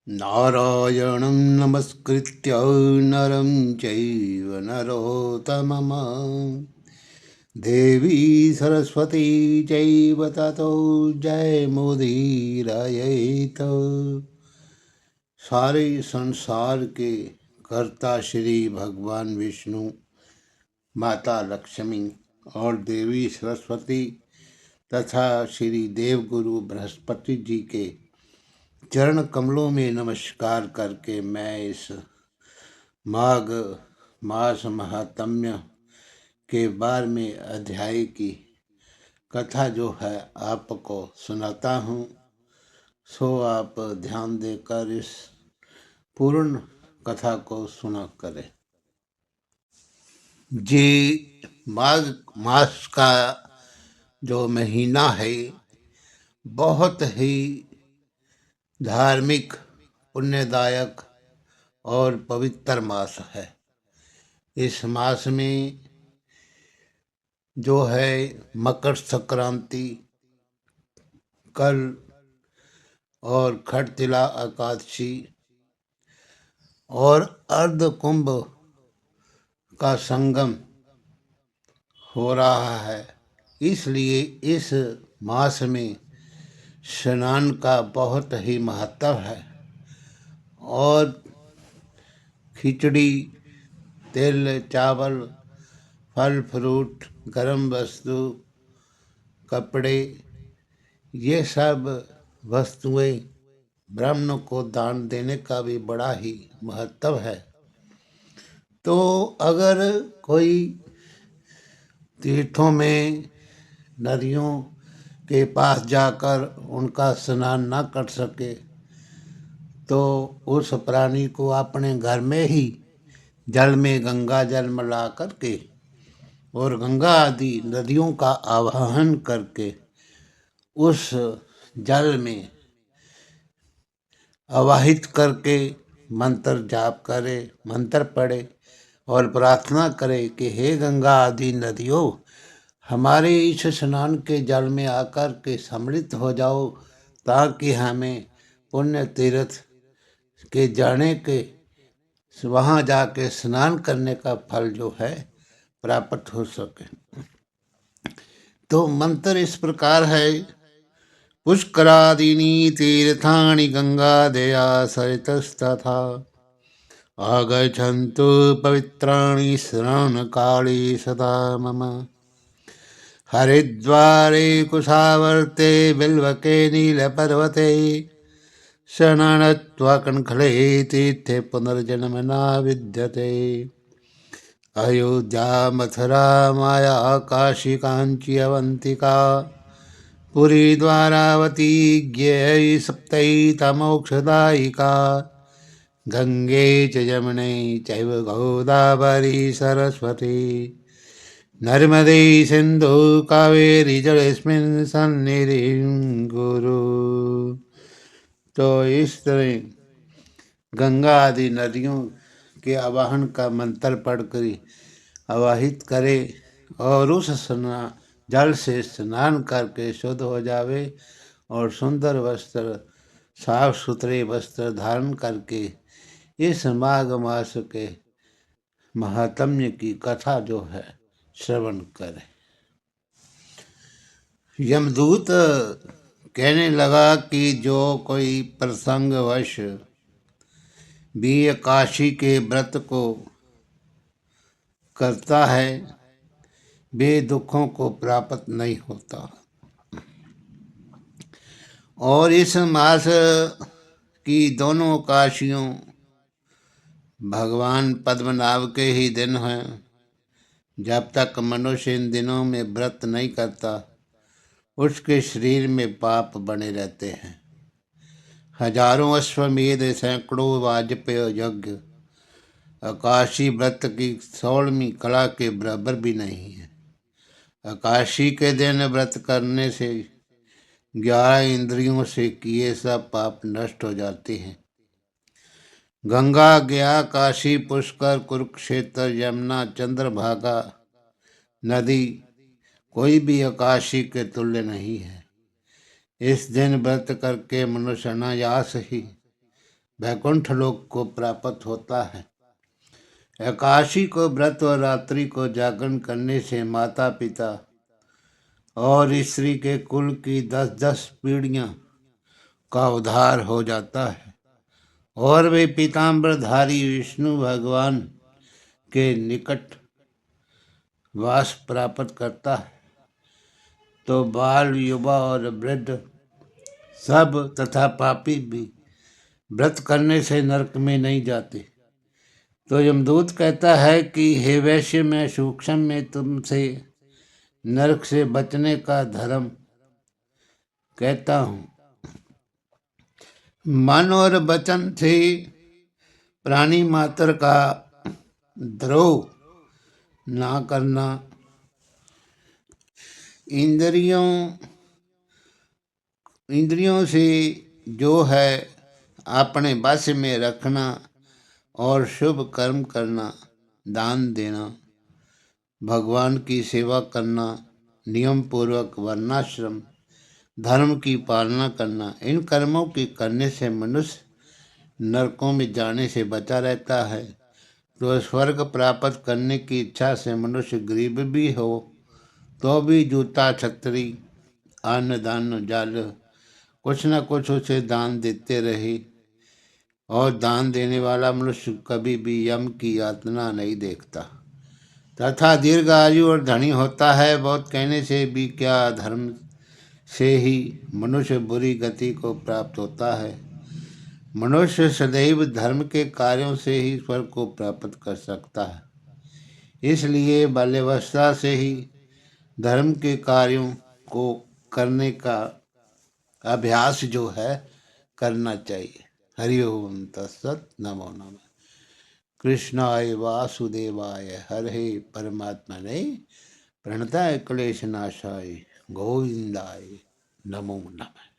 नारायणं नमस्कृत्य नरं चैव नरोत्तमं देवी सरस्वती चैव ततो जयमुदीरयेत्। सारे संसार के कर्ता श्री भगवान विष्णु, माता लक्ष्मी और देवी सरस्वती तथा श्री देवगुरु बृहस्पति जी के चरण कमलों में नमस्कार करके मैं इस माघ मास महात्म्य के 12वें अध्याय की कथा जो है आपको सुनाता हूँ। सो आप ध्यान देकर इस पूर्ण कथा को सुना करें। जी, माघ मास का जो महीना है बहुत ही धार्मिक, पुण्यदायक और पवित्र मास है। इस मास में जो है मकर संक्रांति कल और खटतिला एकादशी और अर्ध कुंभ का संगम हो रहा है। इसलिए इस मास में स्नान का बहुत ही महत्व है और खिचड़ी, तिल, चावल, फल फ्रूट, गर्म वस्तु, कपड़े, ये सब वस्तुएं ब्राह्मणों को दान देने का भी बड़ा ही महत्व है। तो अगर कोई तीर्थों में, नदियों के पास जाकर उनका स्नान ना कर सके तो उस प्राणी को अपने घर में ही जल में गंगा जल मिला करके और गंगा आदि नदियों का आवाहन करके उस जल में आवाहित करके मंत्र जाप करे, मंत्र पढ़े और प्रार्थना करे कि हे गंगा आदि नदियों, हमारे इस स्नान के जल में आकर के सम्मिलित हो जाओ ताकि हमें पुण्य तीर्थ के जाने के वहाँ जाके स्नान करने का फल जो है प्राप्त हो सके। तो मंत्र इस प्रकार है। पुष्करादीनि तीर्थानि गंगादया सरितस्तथा आगच्छन्तु पवित्राणि स्नानकाले सदा मम। हरिद्वारे कुशावर्ते बिल्वके नीलपर्वते स्नात्वा कण्खले तीर्थे पुनर्जन्म न विद्यते। अयोध्या, मथुरा, माया, काशी, कांची, अवंतिका, पुरी, द्वारावती, ज्ञेय, सप्तैता मोक्षदायिका, गंगे च यमुने चैव गोदावरी सरस्वती नर्मदे सिंधु कावेरी जलेस्मिन् सन्निधिं कुरु। तो इस तरह गंगा आदि नदियों के आवाहन का मंत्र पढ़कर आवाहित करे और उस जल से स्नान करके शुद्ध हो जावे और सुंदर वस्त्र, साफ सुथरे वस्त्र धारण करके इस माघ मास के महात्म्य की कथा जो है श्रवण करे। यमदूत कहने लगा कि जो कोई प्रसंगवश भी एकादशी के व्रत को करता है वे दुखों को प्राप्त नहीं होता। और इस मास की दोनों एकादशियों भगवान पद्मनाभ के ही दिन हैं। जब तक मनुष्य इन दिनों में व्रत नहीं करता उसके शरीर में पाप बने रहते हैं। हजारों अश्वमेध, सैकड़ों वाजपेय यज्ञ एकादशी व्रत की 16वीं कला के बराबर भी नहीं है। एकादशी के दिन व्रत करने से 11 इंद्रियों से किए सब पाप नष्ट हो जाते हैं। गंगा, गया, काशी, पुष्कर, कुरुक्षेत्र, यमुना, चंद्रभागा नदी कोई भी एकादशी के तुल्य नहीं है। इस दिन व्रत करके मनुष्य अनायास ही वैकुंठ लोक को प्राप्त होता है। एकादशी को व्रत और रात्रि को जागरण करने से माता पिता और स्त्री के कुल की 10-10 पीढ़ियां का उद्धार हो जाता है और वे पीताम्बरधारी विष्णु भगवान के निकट वास प्राप्त करता है। तो बाल, युवा और वृद्ध सब तथा पापी भी व्रत करने से नरक में नहीं जाते। तो यमदूत कहता है कि हे वैश्य, मैं सूक्ष्म में तुमसे नरक से बचने का धर्म कहता हूँ। मन और वचन से प्राणी मात्र का द्रोह ना करना, इंद्रियों से जो है अपने वश में रखना और शुभ कर्म करना, दान देना, भगवान की सेवा करना, नियम पूर्वक वर्णाश्रम धर्म की पालना करना, इन कर्मों की करने से मनुष्य नरकों में जाने से बचा रहता है। तो स्वर्ग प्राप्त करने की इच्छा से मनुष्य गरीब भी हो तो भी जूता, छतरी, अन्न, दान, जल कुछ न कुछ उसे दान देते रहे। और दान देने वाला मनुष्य कभी भी यम की यातना नहीं देखता तथा दीर्घ आयु और धनी होता है। बहुत कहने से भी क्या, धर्म से ही मनुष्य बुरी गति को प्राप्त होता है। मनुष्य सदैव धर्म के कार्यों से ही स्वर्ग को प्राप्त कर सकता है। इसलिए बाल्यावस्था से ही धर्म के कार्यों को करने का अभ्यास जो है करना चाहिए। हरि ओम तत्सत। नमो नमः। कृष्णाय वासुदेवाय हरे परमात्मने प्रणताय क्लेशनाशाय गोविंदाय नमो नमः।